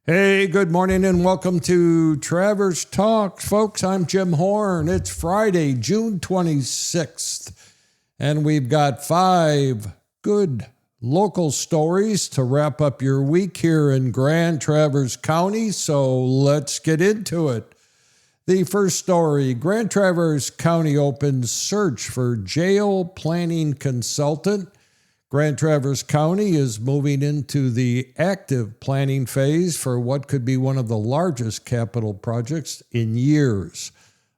Hey, good morning and welcome to Travers Talks. Folks, I'm Jim Horn. It's Friday, June 26th, and we've got 5 good local stories to wrap up your week here in Grand Traverse County, so let's get into it. The first story, Grand Traverse County opens search for jail planning consultant. Grand Traverse County is moving into the active planning phase for what could be one of the largest capital projects in years.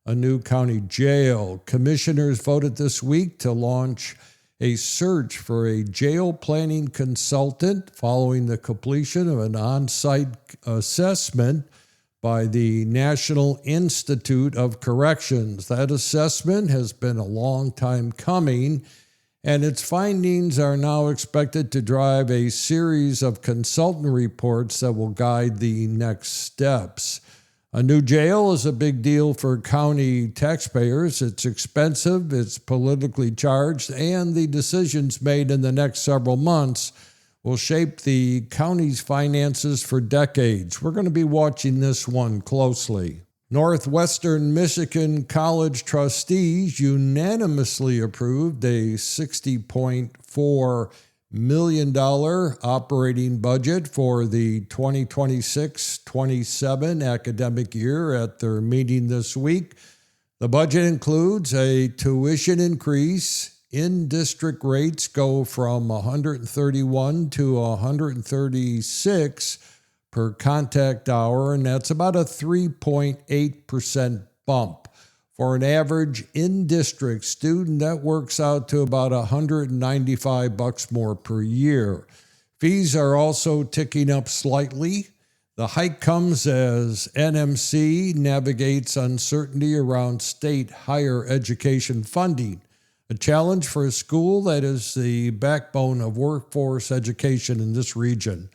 A new county jail. Commissioners voted this week to launch a search for a jail planning consultant following the completion of an on-site assessment by the National Institute of Corrections. That assessment has been a long time coming, and its findings are now expected to drive a series of consultant reports that will guide the next steps. A new jail is a big deal for county taxpayers. It's expensive, it's politically charged, and the decisions made in the next several months will shape the county's finances for decades. We're going to be watching this one closely. Northwestern Michigan College trustees unanimously approved a $60.4 million operating budget for the 2026-27 academic year at their meeting this week. The budget includes a tuition increase. In-district rates go from $131 to $136 per contact hour, and that's about a 3.8% bump. For an average in-district student, that works out to about $195 more per year. Fees are also ticking up slightly. The hike comes as NMC navigates uncertainty around state higher education funding, a challenge for a school that is the backbone of workforce education in this region.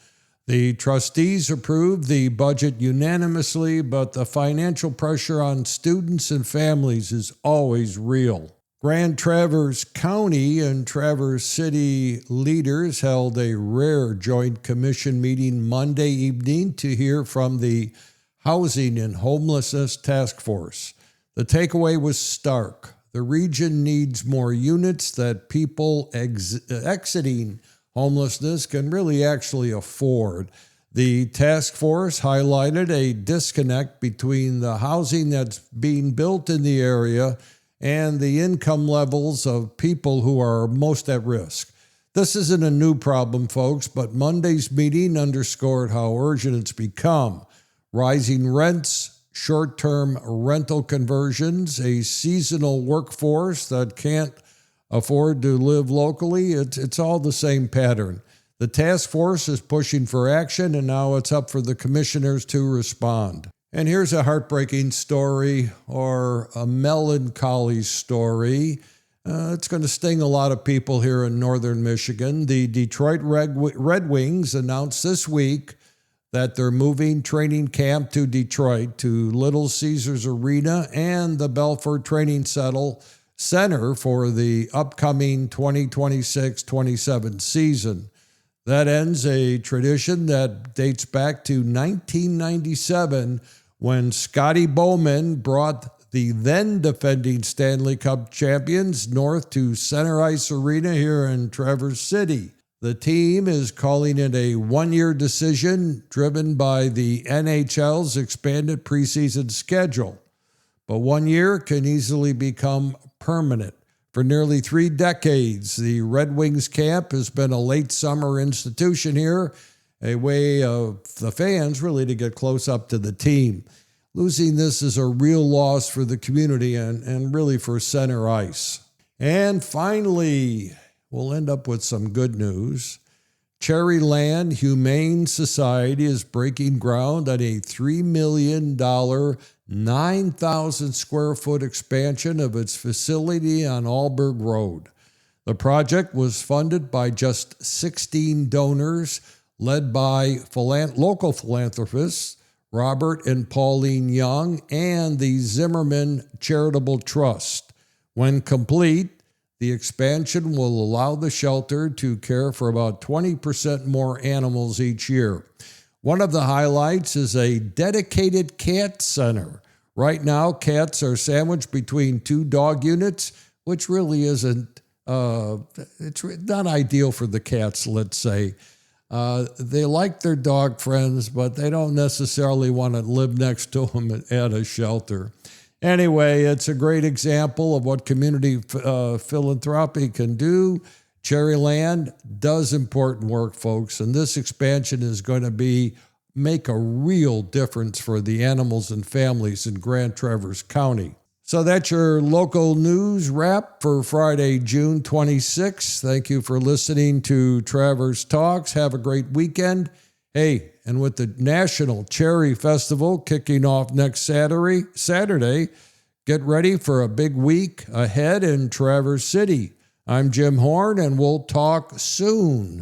The trustees approved the budget unanimously, but the financial pressure on students and families is always real. Grand Traverse County and Traverse City leaders held a rare joint commission meeting Monday evening to hear from the Housing and Homelessness Task Force. The takeaway was stark. The region needs more units that people exiting homelessness can really actually afford. The task force highlighted a disconnect between the housing that's being built in the area and the income levels of people who are most at risk. This isn't a new problem, folks, but Monday's meeting underscored how urgent it's become. Rising rents, short-term rental conversions, a seasonal workforce that can't afford to live locally, it's all the same pattern. The task force is pushing for action, and now it's up for the commissioners to respond. And here's a heartbreaking story, or a melancholy story. It's going to sting a lot of people here in northern Michigan. The Detroit Red Wings announced this week that they're moving training camp to Detroit, to Little Caesars Arena and the Belfort Training Center for the upcoming 2026-27 season. That ends a tradition that dates back to 1997 when Scotty Bowman brought the then defending Stanley Cup champions north to Center Ice Arena here in Traverse City. The team is calling it a one-year decision driven by the NHL's expanded preseason schedule. But 1 year can easily become permanent. For nearly 3 decades, the Red Wings camp has been a late summer institution here, a way of the fans really to get close up to the team. Losing this is a real loss for the community and really for Center Ice. And finally, we'll end up with some good news. Cherryland Humane Society is breaking ground on a $3 million 9,000 square foot expansion of its facility on Alberg Road. The project was funded by just 16 donors, led by local philanthropists Robert and Pauline Young and the Zimmerman Charitable Trust. When complete, the expansion will allow the shelter to care for about 20% more animals each year. One of the highlights is a dedicated cat center. Right now, cats are sandwiched between 2 dog units, which really isn't, it's not ideal for the cats, let's say. They like their dog friends, but they don't necessarily want to live next to them at a shelter. Anyway, it's a great example of what community philanthropy can do. Cherryland does important work, folks, and this expansion is going to make a real difference for the animals and families in Grand Traverse County. So that's your local news wrap for Friday, June 26th. Thank you for listening to Traverse Talks. Have a great weekend. Hey, and with the National Cherry Festival kicking off next Saturday, get ready for a big week ahead in Traverse City. I'm Jim Horn, and we'll talk soon.